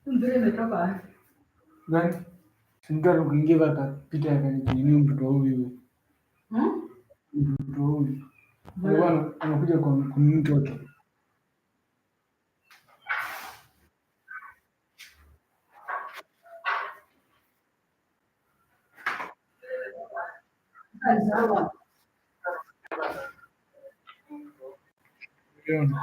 Mbele imetoka wapi? Gani? Simtaka kuingia akapita akanikinini mtoto huyu. Hmm? Mtoto huyu. Mbele. Bwana anakuja kwa mtoto. Sawa. Uliona?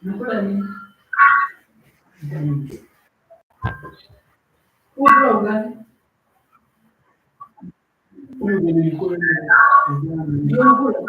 Nakula nini? Mm. Ukula ugali. Huyu ndiye nilikuwa Ndio nakula.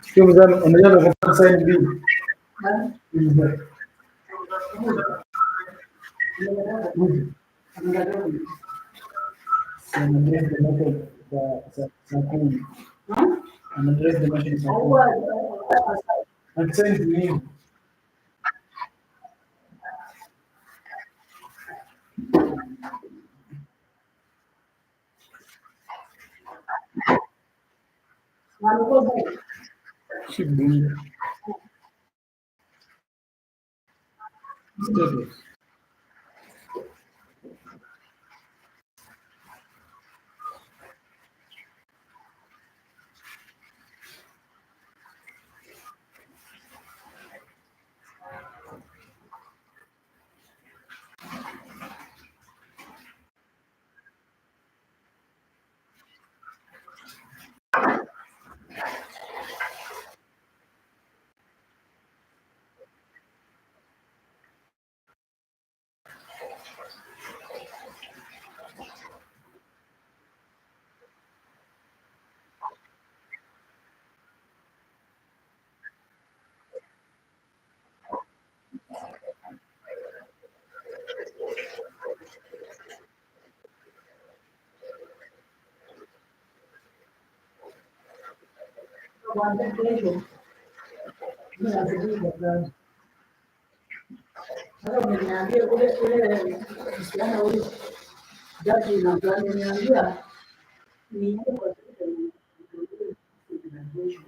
sio mzalo unajua kwa sasa hivi. Sana dress the method za kumi. Ana dress the method za kumi. Accent ni shibuni. Statehouse. Kuanzia kesho mimi nasubiri daktari. Sasa umeniambia ule msichana huyu jaji na fulani ameniambia niende kwa hospitali kesho.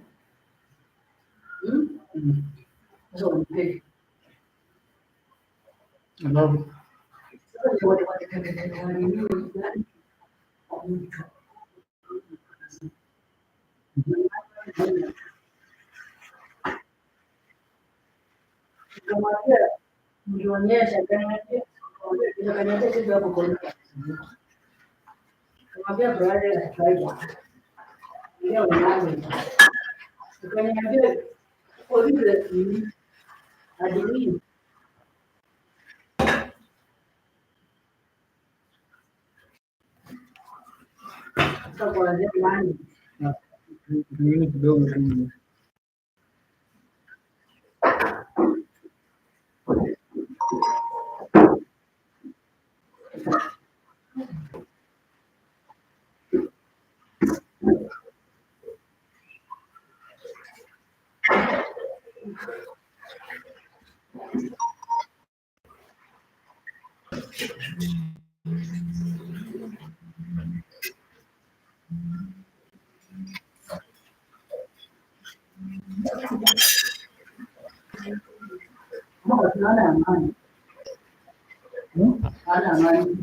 Sasa unipeleke. Alafu Sasa ni wale watatengeneza nini gani? Nikamwambia nionyeshe, akaniambia Inakanyanga kitu hapo kwa nini? Kumwambia brother ya kawaida. Leo nani? Ukaniambia polisi adili. Sasa kwa nani? Na vingine kidogo tu. Mbona tunaona amani? Ana amani.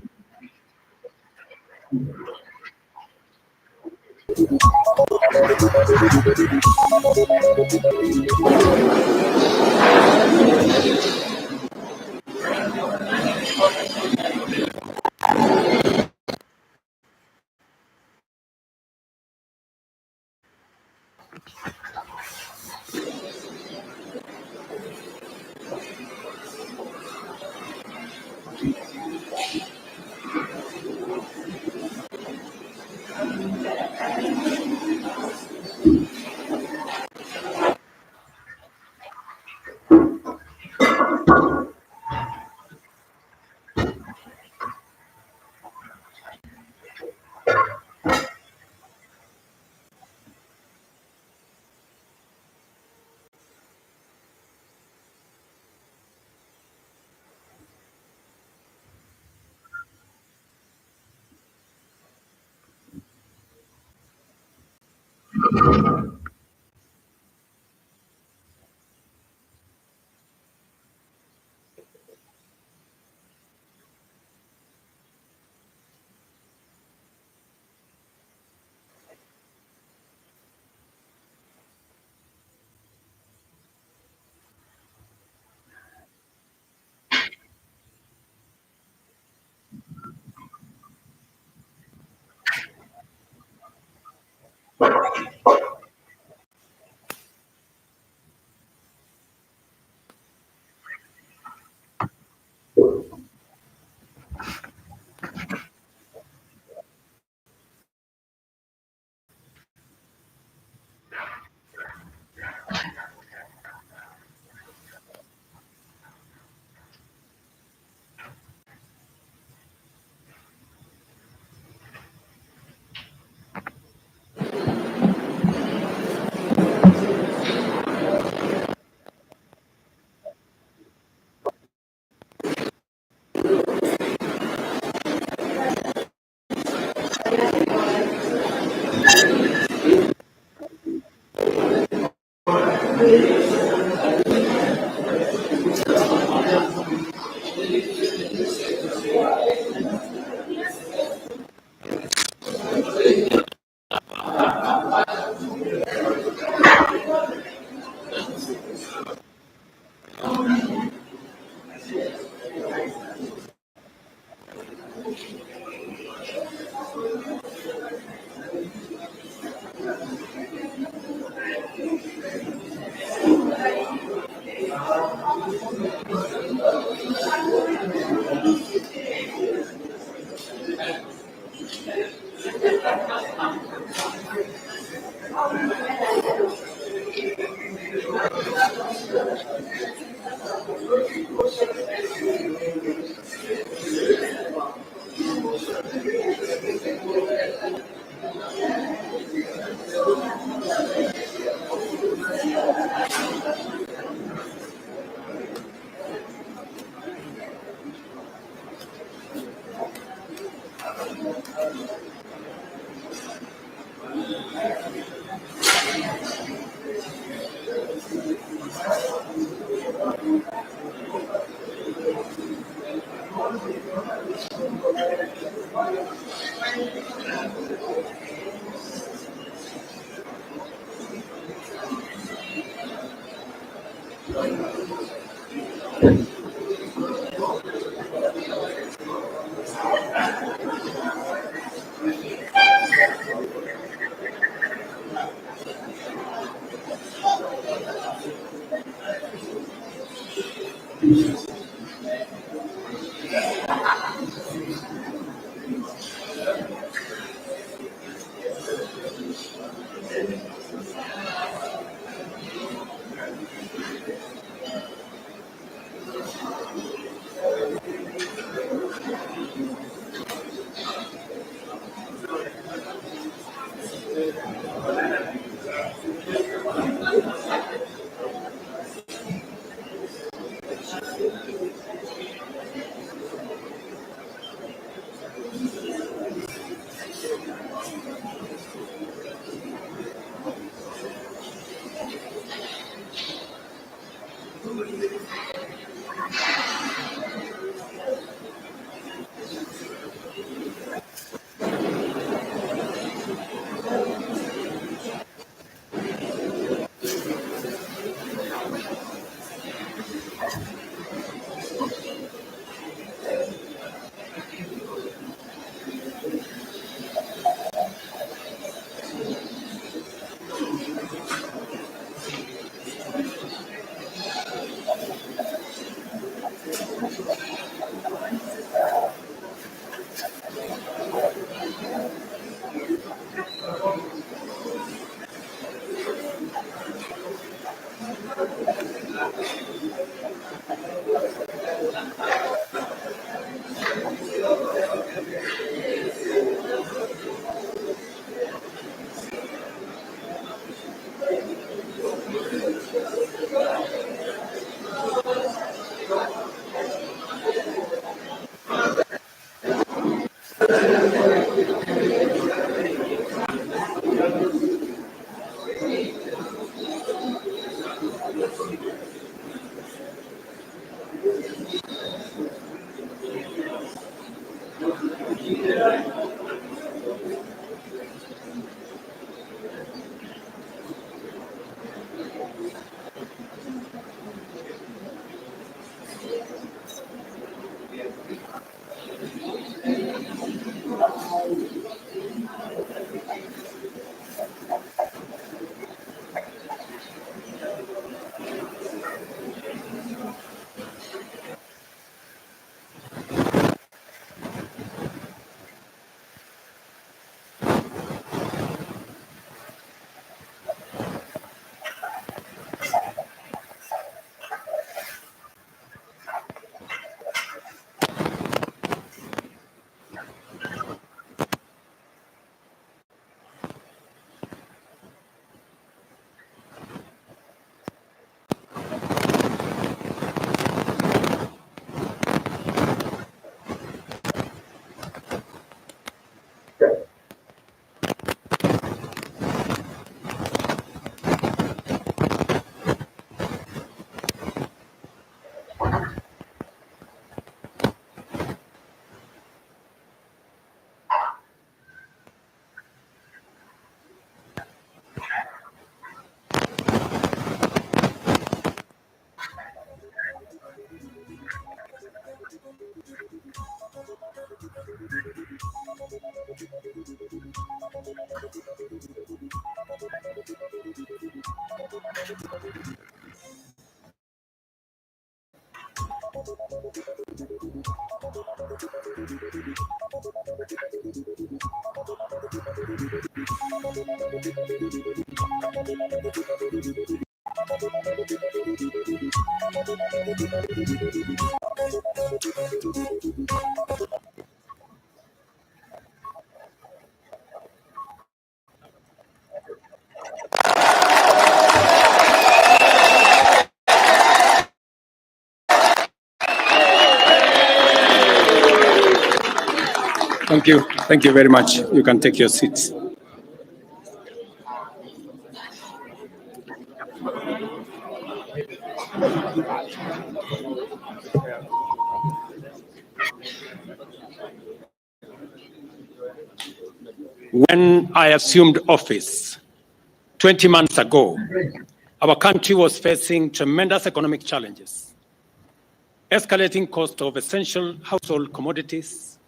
Thank you. Thank you very much. You can take your seats. When I assumed office 20 months ago, our country was facing tremendous economic challenges, escalating cost of essential household commodities,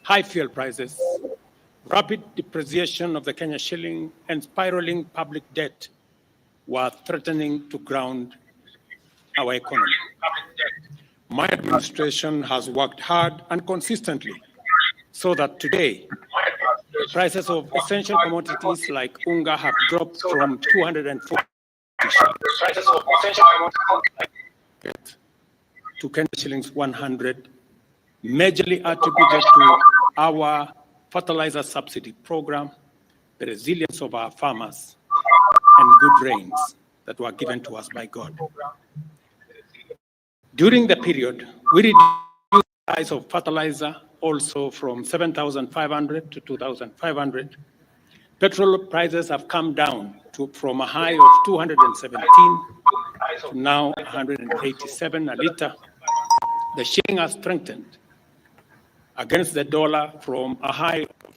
high fuel prices, rapid depreciation of the Kenya shilling, and spiraling public debt were threatening to ground our economy. My administration has worked hard and consistently so that today, prices of essential commodities like unga have dropped from 240 to Kenya shillings 100, majorly attributed to our fertilizer subsidy program, the resilience of our farmers, and good rains that were given to us by God. During the period, we reduced the price of fertilizer also from 7,500 to 2,500. Petrol prices have come down from a high of 217 to now 187 a liter. The shilling has strengthened against the dollar from a high of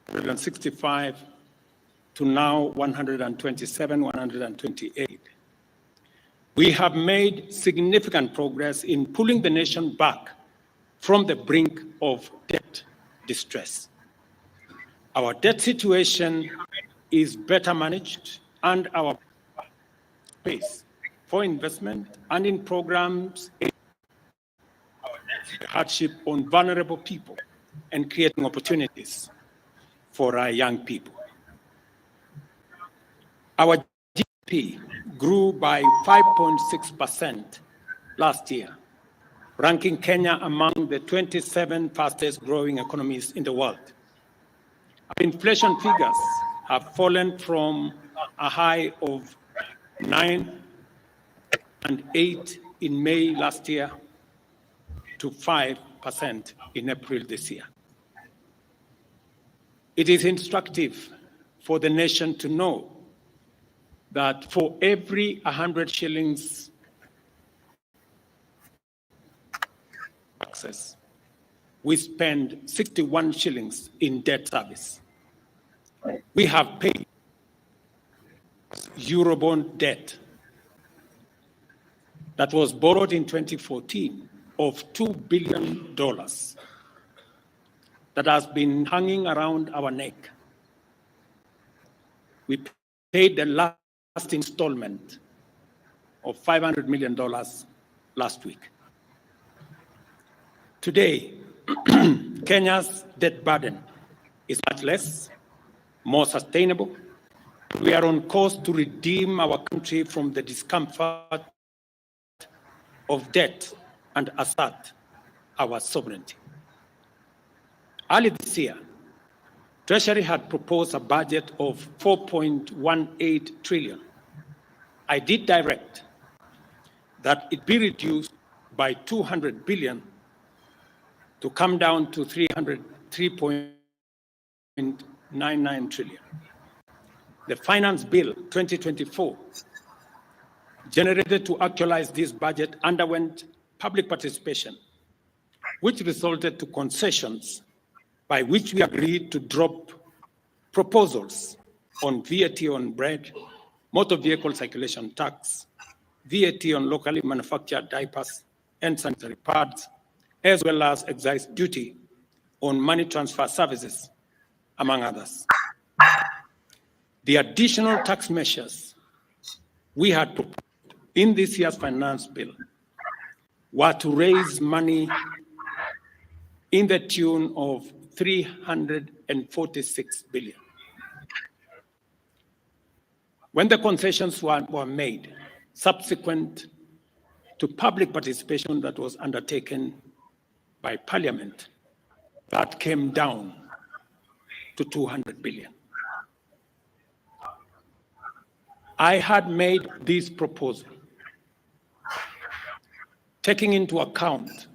165 to now 127, 128. We have made significant progress in pulling the nation back from the brink of debt distress. Our debt situation is better managed, and our space for investment and in programs hardship on vulnerable people and creating opportunities for our young people. Our GDP grew by 5.6% last year, ranking Kenya among the 27 fastest growing economies in the world. Our inflation figures have fallen from a high of 9 and 8 in May last year to 5% in April this year. It is instructive for the nation to know that for every 100 shillings taxes, we spend 61 shillings in debt service. We have paid Eurobond debt that was borrowed in 2014 of $2 billion that has been hanging around our neck. We paid the last installment of $500 million last week. Today, Kenya's debt burden is much less, more sustainable. We are on course to redeem our country from the discomfort of debt and assert our sovereignty. Early this year, Treasury had proposed a budget of 4.18 trillion. I did direct that it be reduced by 200 billion to come down to 3.99 trillion. The Finance Bill 2024, generated to actualize this budget, underwent public participation, which resulted to concessions by which we agreed to drop proposals on VAT on bread, motor vehicle circulation tax, VAT on locally manufactured diapers and sanitary pads, as well as excise duty on money transfer services, among others. The additional tax measures we had proposed in this year's finance bill were to raise money in the tune of 346 billion. When the concessions were made, subsequent to public participation that was undertaken by Parliament, that came down to 200 billion. I had made this proposal taking into account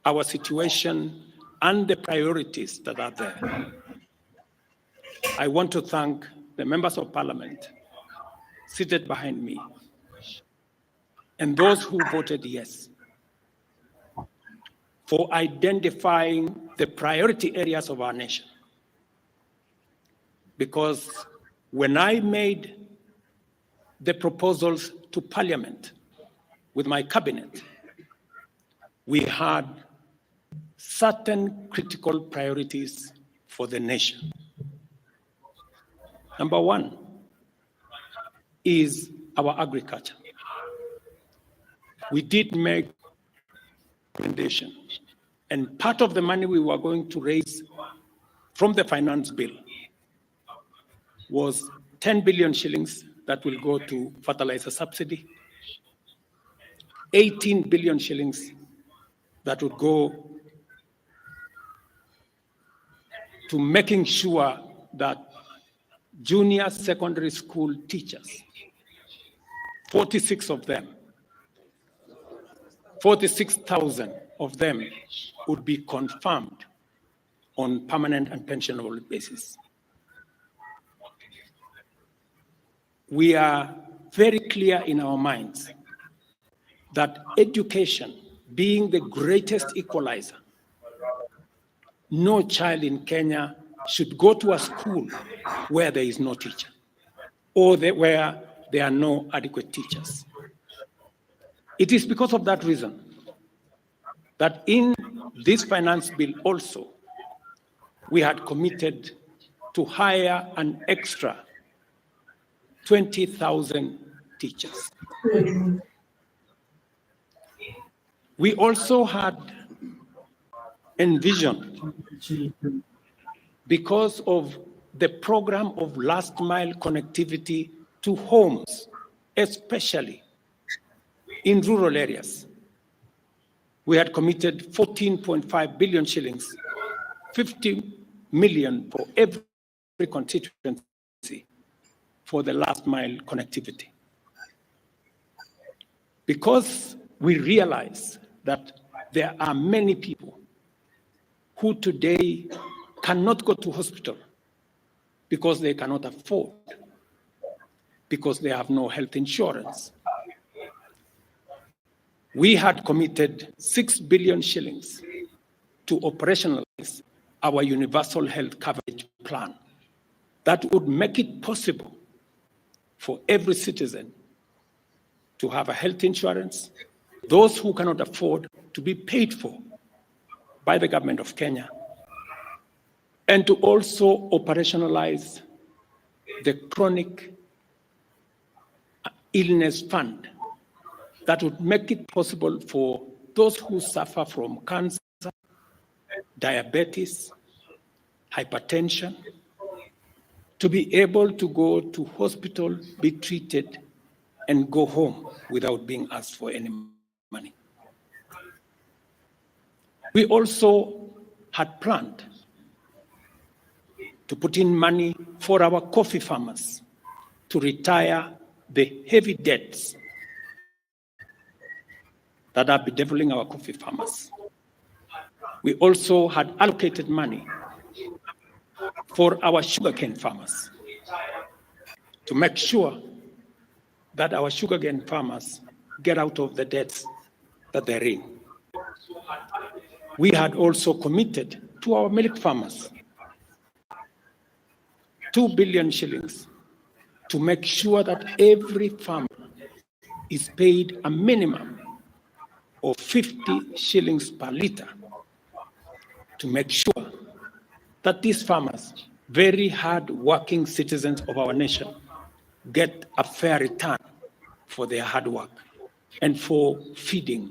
our situation and the priorities that are there. I want to thank the members of Parliament seated behind me and those who voted yes for identifying the priority areas of our nation. Because when I made the proposals to Parliament with my cabinet, we had certain critical priorities for the nation. Number one is our agriculture. We did make recommendations, and part of the money we were going to raise from the finance bill was 10 billion shillings that will go to fertilizer subsidy, 18 billion shillings that would go to making sure that junior secondary school teachers, 46,000 of them would be confirmed on permanent and pensionable basis. We are very clear in our minds that education being the greatest equalizer, no child in Kenya should go to a school where there is no teacher or where there are no adequate teachers. It is because of that reason that in this finance bill also, we had committed to hire an extra 20,000 teachers. We also had envisioned because of the program of last mile connectivity to homes, especially in rural areas. We had committed 14.5 billion shillings, 50 million for every constituency for the last mile connectivity. Because we realize that there are many people who today cannot go to hospital because they cannot afford, because they have no health insurance. We had committed 6 billion shillings to operationalize our universal health coverage plan that would make it possible for every citizen to have a health insurance, those who cannot afford to be paid for by the government of Kenya, and to also operationalize the chronic illness fund that would make it possible for those who suffer from cancer, diabetes, hypertension, to be able to go to hospital, be treated, and go home without being asked for any money. We also had planned to put in money for our coffee farmers to retire the heavy debts that are bedeviling our coffee farmers. We also had allocated money for our sugarcane farmers to make sure that our sugarcane farmers get out of the debts that they're in. We had also committed to our milk farmers 2 billion shillings to make sure that every farmer is paid a minimum of 50 shillings per litre to make sure that these farmers, very hard-working citizens of our nation, get a fair return for their hard work and for feeding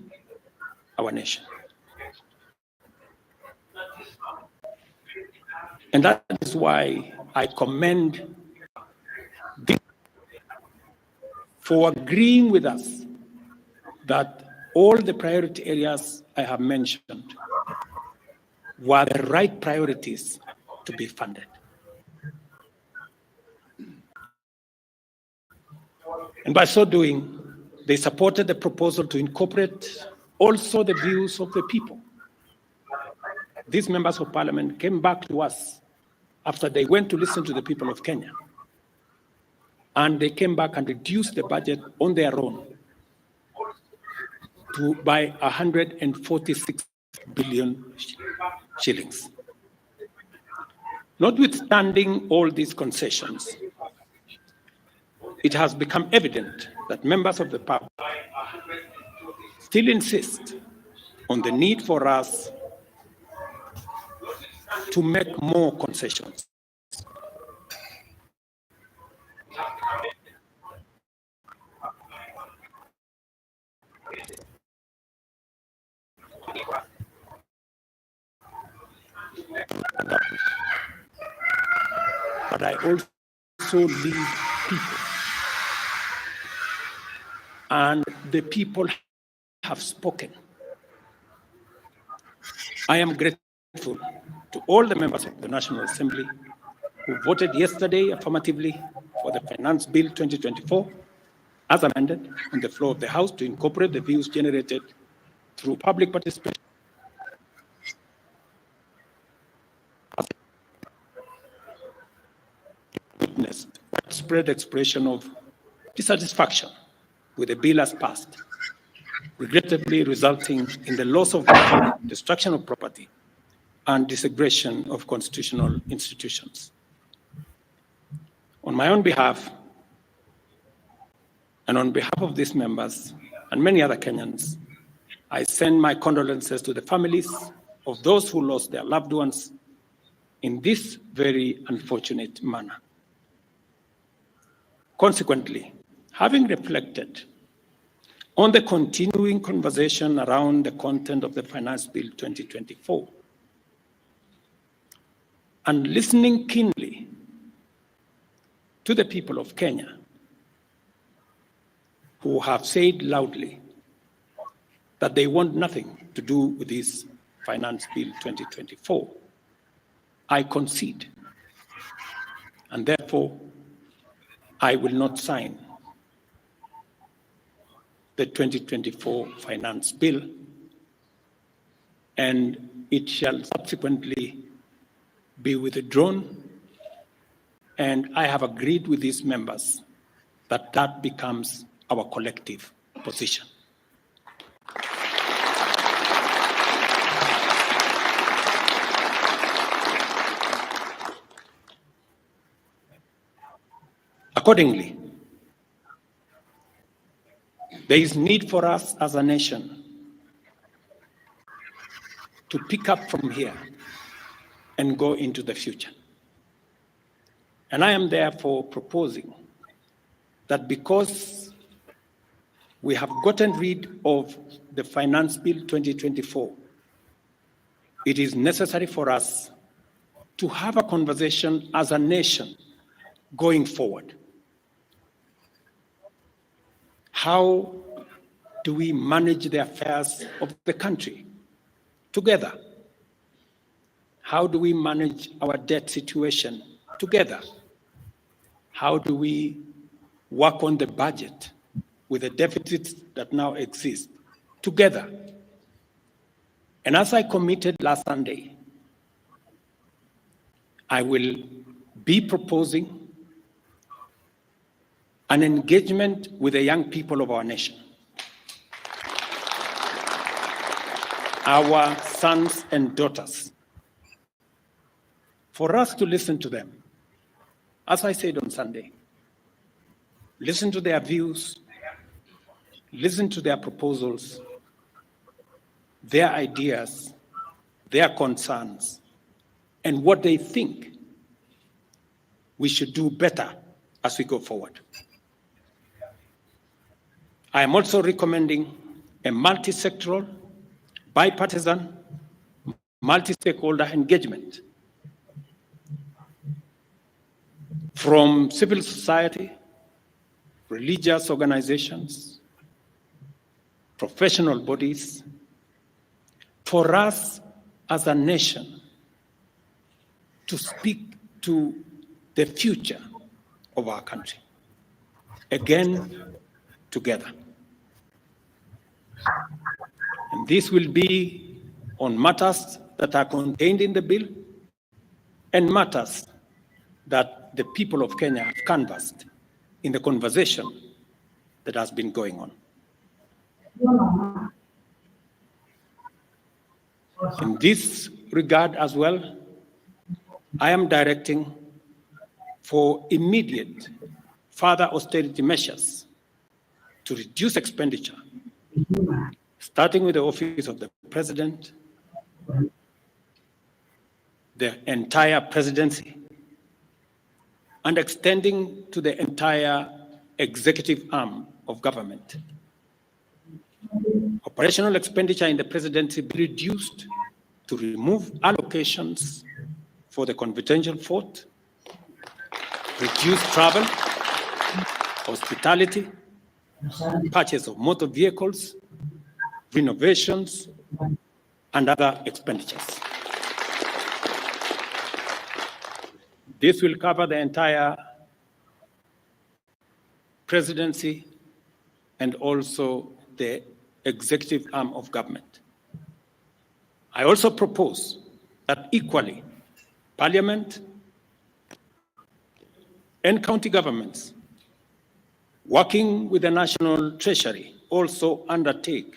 our nation. And that is why I commend them for agreeing with us that all the priority areas I have mentioned were the right priorities to be funded. And by so doing, they supported the proposal to incorporate also the views of the people. These members of parliament came back to us after they went to listen to the people of Kenya. And they came back and reduced the budget on their own by 146 billion shillings. Notwithstanding all these concessions, it has become evident that members of the public still insist on the need for us to make more concessions. But I also lead people. And the people have spoken. I am grateful to all the members of the National Assembly who voted yesterday affirmatively for the Finance Bill 2024 as amended on the floor of the House to incorporate the views generated through public participation. Witnessed widespread expression of dissatisfaction with the bill as passed, regrettably resulting in the loss of life, destruction of property, and disintegration of constitutional institutions. On my own behalf, and on behalf of these members and many other Kenyans, I send my condolences to the families of those who lost their loved ones in this very unfortunate manner. Consequently, having reflected on the continuing conversation around the content of the Finance Bill 2024, and listening keenly to the people of Kenya who have said loudly that they want nothing to do with this Finance Bill 2024, I concede, and therefore I will not sign the 2024 Finance Bill, and it shall subsequently be withdrawn. And I have agreed with these members that that becomes our collective position. Accordingly, there is need for us as a nation to pick up from here and go into the future. And I am therefore proposing that because we have gotten rid of the Finance Bill 2024, it is necessary for us to have a conversation as a nation going forward. How do we manage the affairs of the country together? How do we manage our debt situation together? How do we work on the budget with the deficits that now exist together? And as I committed last Sunday, I will be proposing an engagement with the young people of our nation, our sons and daughters, for us to listen to them. As I said on Sunday, listen to their views, listen to their proposals, their ideas, their concerns, and what they think we should do better as we go forward. I am also recommending a multi-sectoral, bipartisan, multi-stakeholder engagement from civil society, religious organizations, professional bodies, for us as a nation to speak to the future of our country, again, together. And this will be on matters that are contained in the bill and matters that the people of Kenya have canvassed in the conversation that has been going on. In this regard as well, I am directing for immediate further austerity measures to reduce expenditure, starting with the office of the president, the entire presidency, and extending to the entire executive arm of government. Operational expenditure in the presidency be reduced to remove allocations for the confidential fort, reduce travel, hospitality, purchase of motor vehicles, renovations, and other expenditures. This will cover the entire presidency and also the executive arm of government. I also propose that equally, Parliament and county governments, working with the National Treasury, also undertake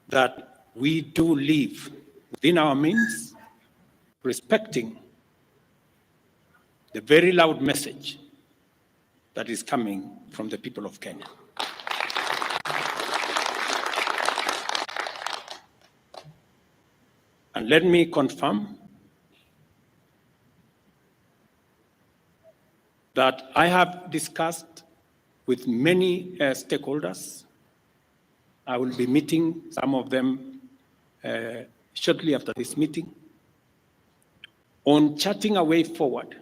that we do live within our means, respecting the very loud message that is coming from the people of Kenya. And let me confirm that I have discussed with many stakeholders I will be meeting some of them shortly after this meeting on charting a way forward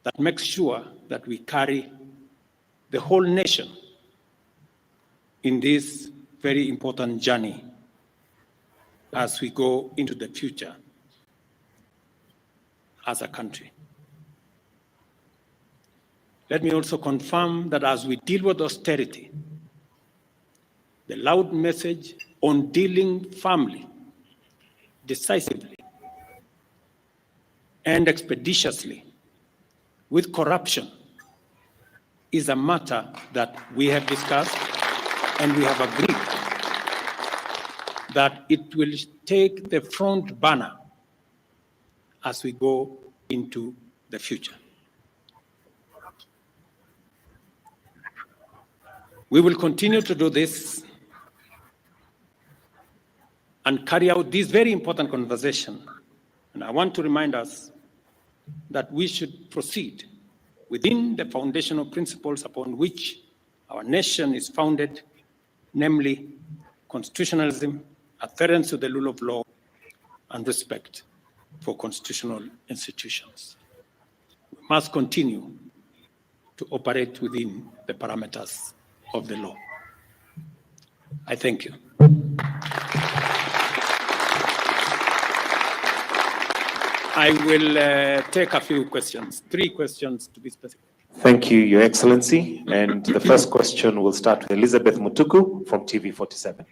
that makes sure that we carry the whole nation in this very important journey as we go into the future as a country. Let me also confirm that as we deal with austerity, the loud message on dealing firmly, decisively, and expeditiously with corruption is a matter that we have discussed and we have agreed that it will take the front burner as we go into the future. We will continue to do this and carry out this very important conversation. And I want to remind us that we should proceed within the foundational principles upon which our nation is founded, namely constitutionalism, adherence to the rule of law, and respect for constitutional institutions. We must continue to operate within the parameters of the law. I thank you. I will take a few questions, 3 questions to be specific. Thank you, Your Excellency. And the first question will start with Elizabeth Mutuku from TV47.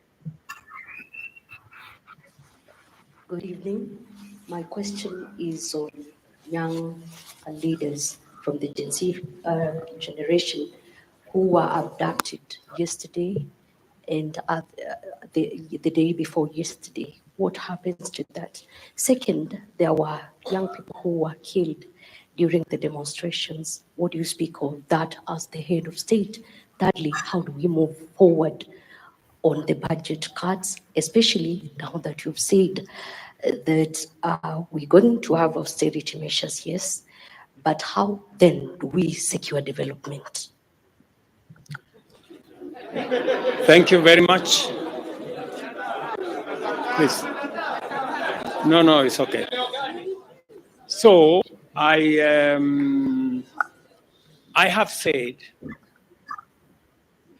Good evening. My question is on young leaders from the Gen Z generation who were abducted yesterday and the day before yesterday. What happens to that? Second, there were young people who were killed during the demonstrations. What do you speak of that as the head of state? Thirdly, how do we move forward on the budget cuts, especially now that you've said that we're going to have austerity measures, yes, but how then do we secure development? Thank you very much. Please. No, it's okay. So I have said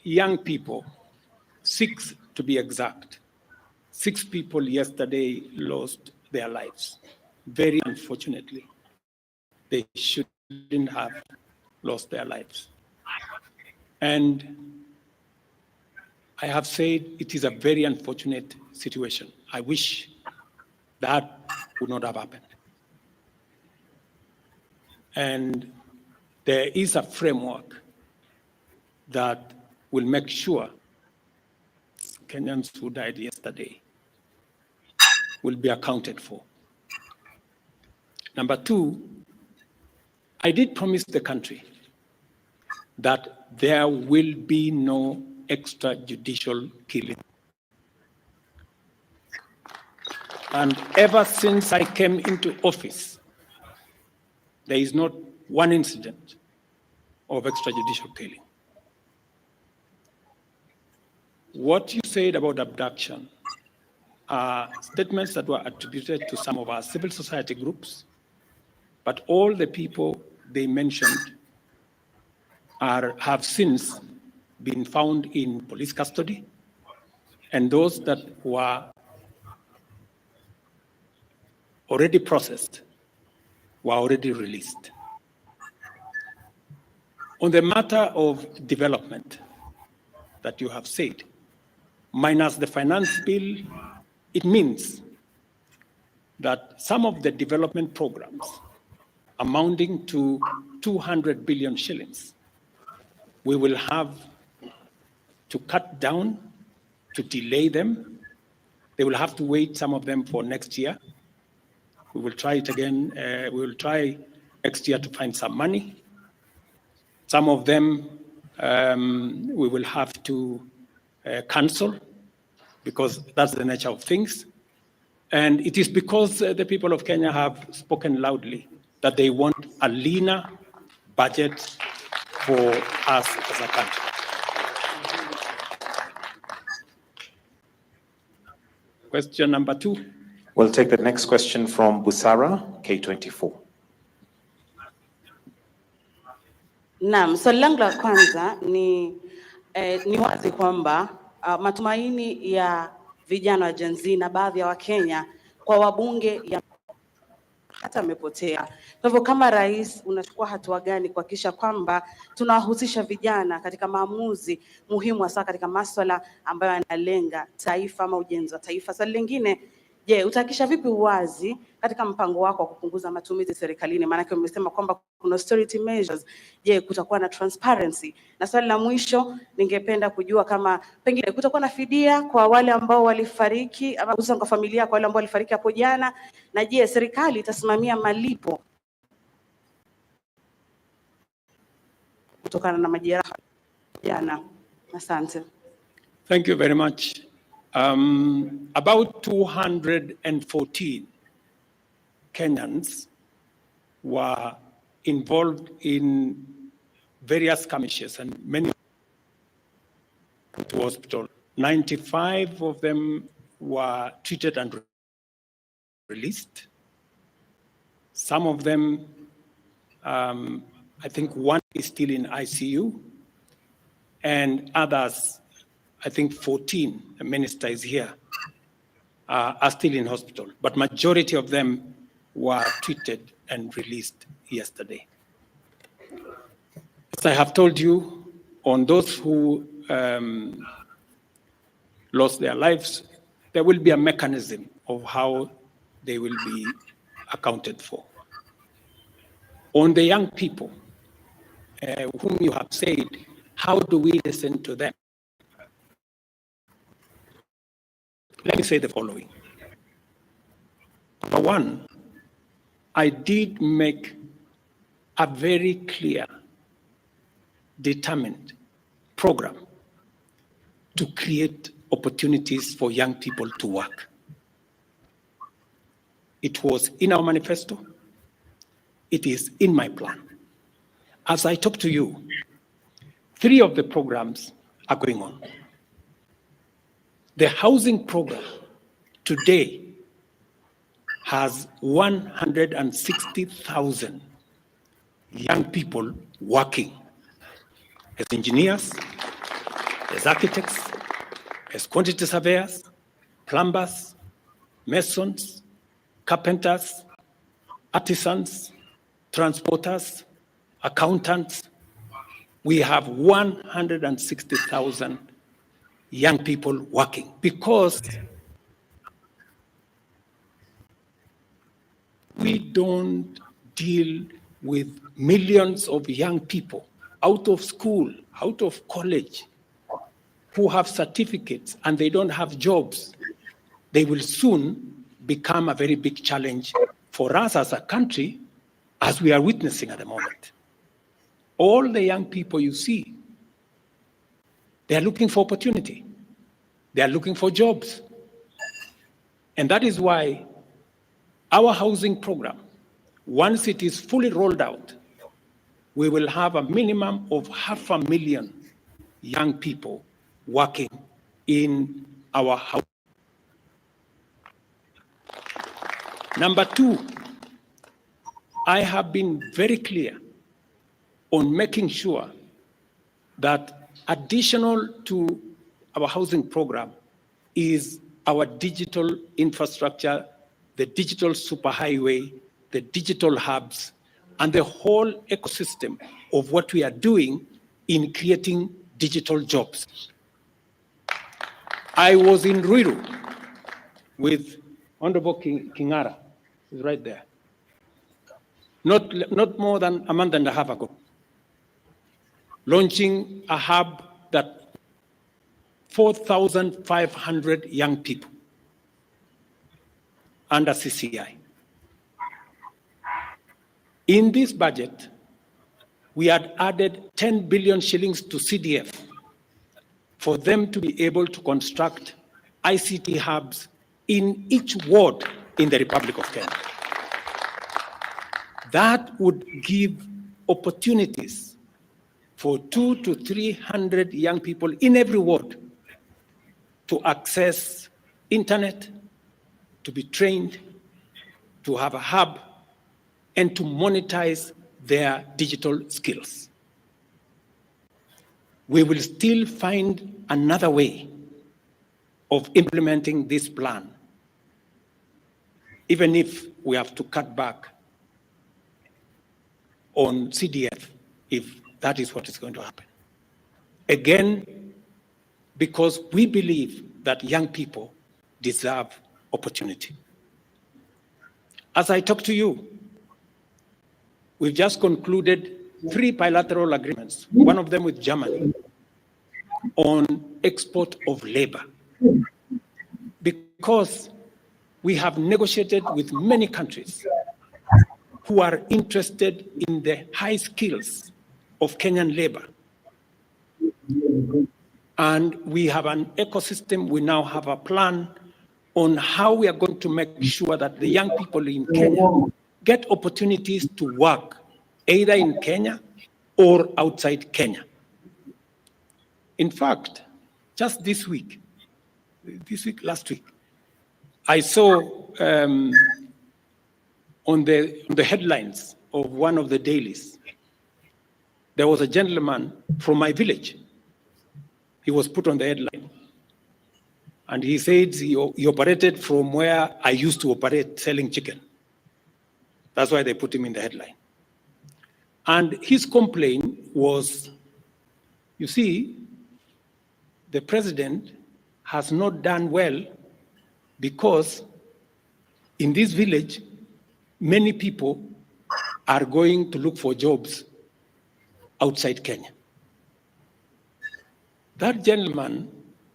young people, 6 to be exact, 6 people yesterday lost their lives. Very unfortunately, they shouldn't have lost their lives. And I have said it is a very unfortunate situation. I wish that would not have happened. And there is a framework that will make sure Kenyans who died yesterday will be accounted for. Number 2, I did promise the country that there will be no extrajudicial killing. And ever since I came into office, there is not one incident of extrajudicial killing. What you said about abduction are statements that were attributed to some of our civil society groups, but all the people they mentioned have since been found in police custody, and those that were already processed were already released. On the matter of development that you have said, minus the finance bill, it means that some of the development programs amounting to 200 billion shillings, we will have to cut down, to delay them. They will have to wait, some of them, for next year. We will try it again. We will try next year to find some money. Some of them we will have to cancel because that's the nature of things. And it is because the people of Kenya have spoken loudly that they want a leaner budget for us as a country. Question number 2. We'll take the next question from Busara, K24. Naam, swali langu la kwanza ni wazi kwamba matumaini ya vijana wa Gen Z na baadhi ya Wakenya kwa wabunge hata amepotea. Kwa hivyo kama rais unachukua hatua gani kuhakikisha kwamba tunawahusisha vijana katika maamuzi muhimu hasa katika masuala ambayo yanalenga taifa ama ujenzi wa taifa? Swali lingine, je, utahakikisha vipi uwazi katika mpango wako wa kupunguza matumizi serikalini? Maana umesema kwamba kuna austerity measures. Je, kutakuwa na transparency? Na swali la mwisho, ningependa kujua kama pengine kutakuwa na fidia kwa wale ambao walifariki ama hususan kwa familia kwa wale ambao walifariki hapo jana, na je, serikali itasimamia malipo kutokana na majeraha jana? Asante. Thank you very much. About 214 Kenyans were involved in various skirmishes and many to hospital. 95 of them were treated and released. Some of them, I think one is still in ICU, and others, I think 14, the minister is here, are still in hospital, but majority of them were treated and released yesterday. As I have told you, on those who lost their lives, there will be a mechanism of how they will be accounted for. On the young people whom you have said, how do we listen to them? Let me say the following. Number one, I did make a very clear, determined program to create opportunities for young people to work. It was in our manifesto. It is in my plan. As I talk to you, 3 of the programs are going on. The housing program today has 160,000 young people working as engineers, as architects, as quantity surveyors, plumbers, masons, carpenters, artisans, transporters, accountants. We have 160,000 young people working because we don't deal with millions of young people out of school, out of college, who have certificates and they don't have jobs. They will soon become a very big challenge for us as a country, as we are witnessing at the moment. All the young people you see, they are looking for opportunity. They are looking for jobs. And that is why our housing program, once it is fully rolled out, we will have a minimum of 500,000 young people working in our house. Number 2, I have been very clear on making sure that additional to our housing program is our digital infrastructure, the digital superhighway, the digital hubs, and the whole ecosystem of what we are doing in creating digital jobs. I was in Ruto with Honorable Kingara, who's right there, not more than a month and a half ago, launching a hub that 4,500 young people under CCI. In this budget, we had added 10 billion shillings to CDF for them to be able to construct ICT hubs in each ward in the Republic of Kenya. That would give opportunities for 200 to 300 young people in every ward to access internet, to be trained, to have a hub, and to monetize their digital skills. We will still find another way of implementing this plan, even if we have to cut back on CDF, if that is what is going to happen. Again, because we believe that young people deserve opportunity. As I talk to you, we've just concluded 3 bilateral agreements, one of them with Germany, on export of labor. Because we have negotiated with many countries who are interested in the high skills of Kenyan labor. And we have an ecosystem, we now have a plan on how we are going to make sure that the young people in Kenya get opportunities to work either in Kenya or outside Kenya. In fact, just last week, I saw on the headlines of one of the dailies, there was a gentleman from my village. He was put on the headline. And he said he operated from where I used to operate selling chicken. That's why they put him in the headline. And his complaint was, you see, the president has not done well because in this village, many people are going to look for jobs outside Kenya. That gentleman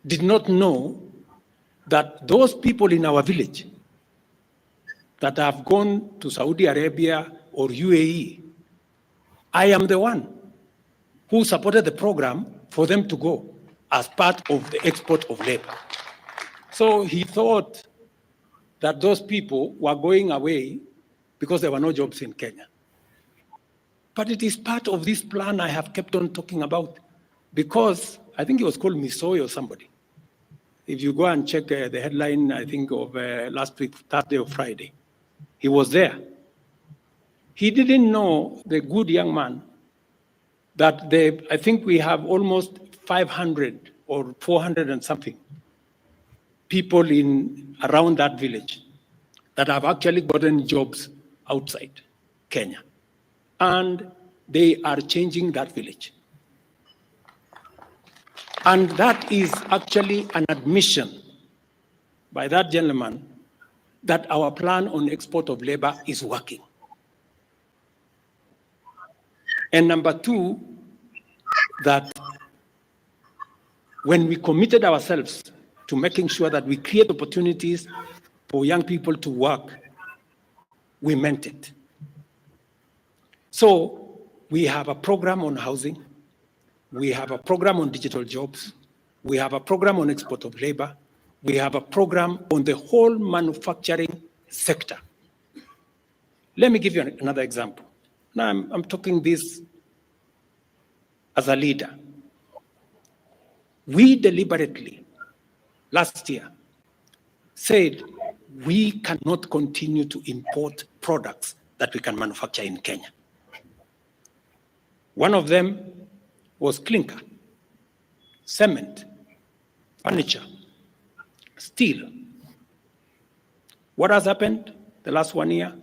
did not know that those people in our village that have gone to Saudi Arabia or UAE, I am the one who supported the program for them to go as part of the export of labor. So he thought that those people were going away because there were no jobs in Kenya. But it is part of this plan I have kept on talking about, because I think it was called Misoy or somebody. If you go and check the headline, I think of last week, Thursday or Friday, he was there. He didn't know, the good young man, that I think we have almost 500 or 400 and something people around that village that have actually gotten jobs outside Kenya. And they are changing that village. And that is actually an admission by that gentleman that our plan on export of labor is working. And number two, that when we committed ourselves to making sure that we create opportunities for young people to work, we meant it. So we have a program on housing, we have a program on digital jobs, we have a program on export of labor, we have a program on the whole manufacturing sector. Let me give you another example. Now I'm talking this as a leader. We deliberately, last year, said we cannot continue to import products that we can manufacture in Kenya. One of them was clinker, cement, furniture, steel. What has happened the last 1 year?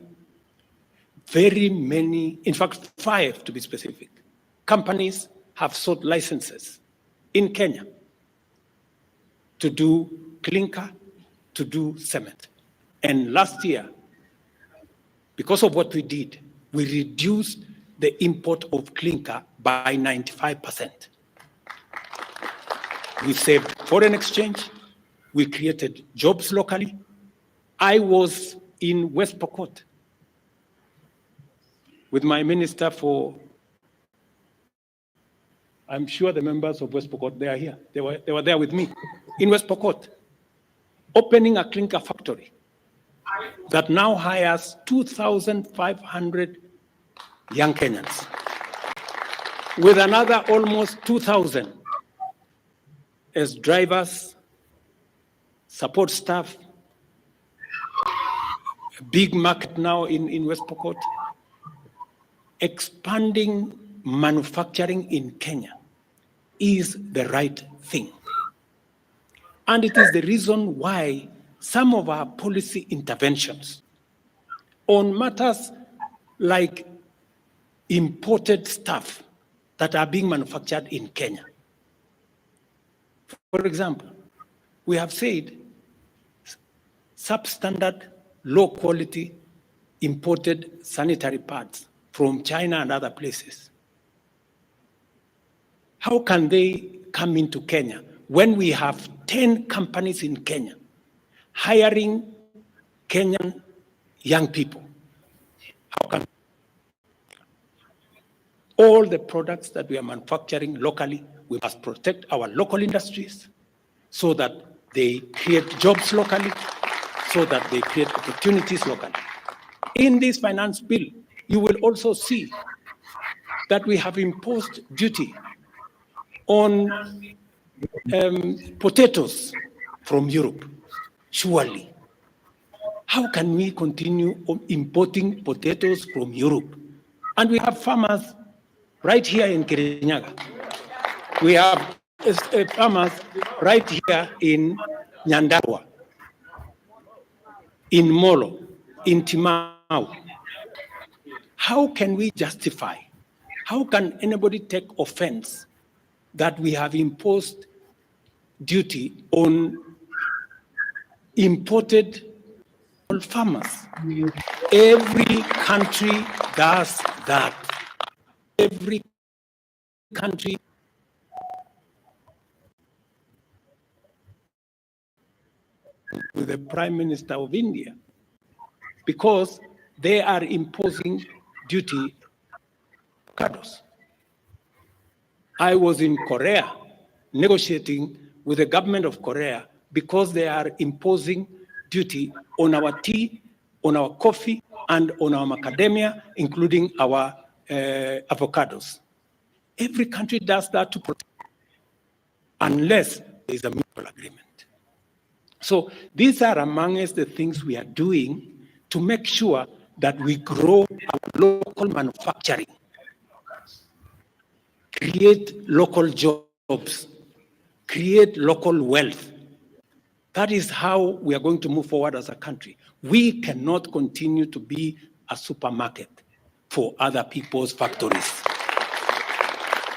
Very many, in fact, 5 to be specific, companies have sought licenses in Kenya to do clinker, to do cement. And last year, because of what we did, we reduced the import of clinker by 95%. We saved foreign exchange, we created jobs locally. I was in West Pokot with my minister for, I'm sure the members of West Pokot, they are here. They were there with me in West Pokot, opening a clinker factory that now hires 2,500 young Kenyans, with another almost 2,000 as drivers, support staff, a big market now in West Pokot. Expanding manufacturing in Kenya is the right thing. And it is the reason why some of our policy interventions on matters like imported stuff that are being manufactured in Kenya. For example, we have said substandard, low quality imported sanitary pads from China and other places. How can they come into Kenya when we have 10 companies in Kenya hiring Kenyan young people? How can all the products that we are manufacturing locally, we must protect our local industries so that they create jobs locally, so that they create opportunities locally. In this finance bill, you will also see that we have imposed duty on potatoes from Europe. Surely, how can we continue importing potatoes from Europe? And we have farmers right here in Kirinyaga. We have farmers right here in Nyandarua, in Molo, in Timau. How can we justify? How can anybody take offense that we have imposed duty on imported farmers? Every country does that. Every country with the Prime Minister of India, because they are imposing duty avocados. I was in Korea negotiating with the government of Korea because they are imposing duty on our tea, on our coffee, and on our macadamia, including our avocados. Every country does that to protect, unless there is a mutual agreement. So these are amongst the things we are doing to make sure that we grow our local manufacturing, create local jobs, create local wealth. That is how we are going to move forward as a country. We cannot continue to be a supermarket for other people's factories.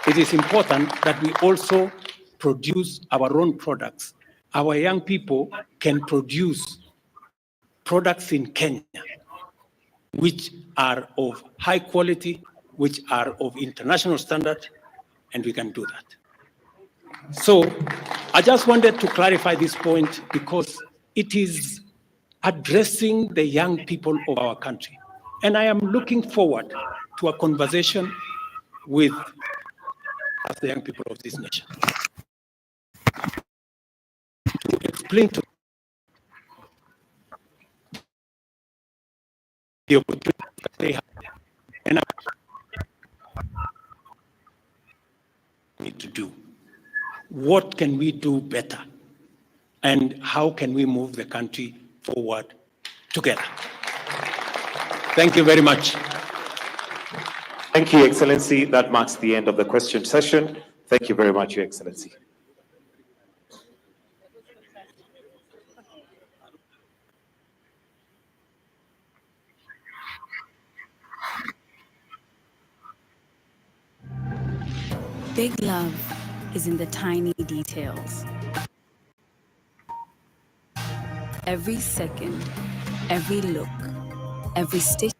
It is important that we also produce our own products. Our young people can produce products in Kenya which are of high quality, which are of international standard, and we can do that. So I just wanted to clarify this point because it is addressing the young people of our country. And I am looking forward to a conversation with the young people of this nation to explain to the opportunity that they have and need to do. What can we do better? And how can we move the country forward together? Thank you very much. Thank you, Excellency. That marks the end of the question session. Thank you very much, Your Excellency. Big love is in the tiny details. Every second, every look, every stitch.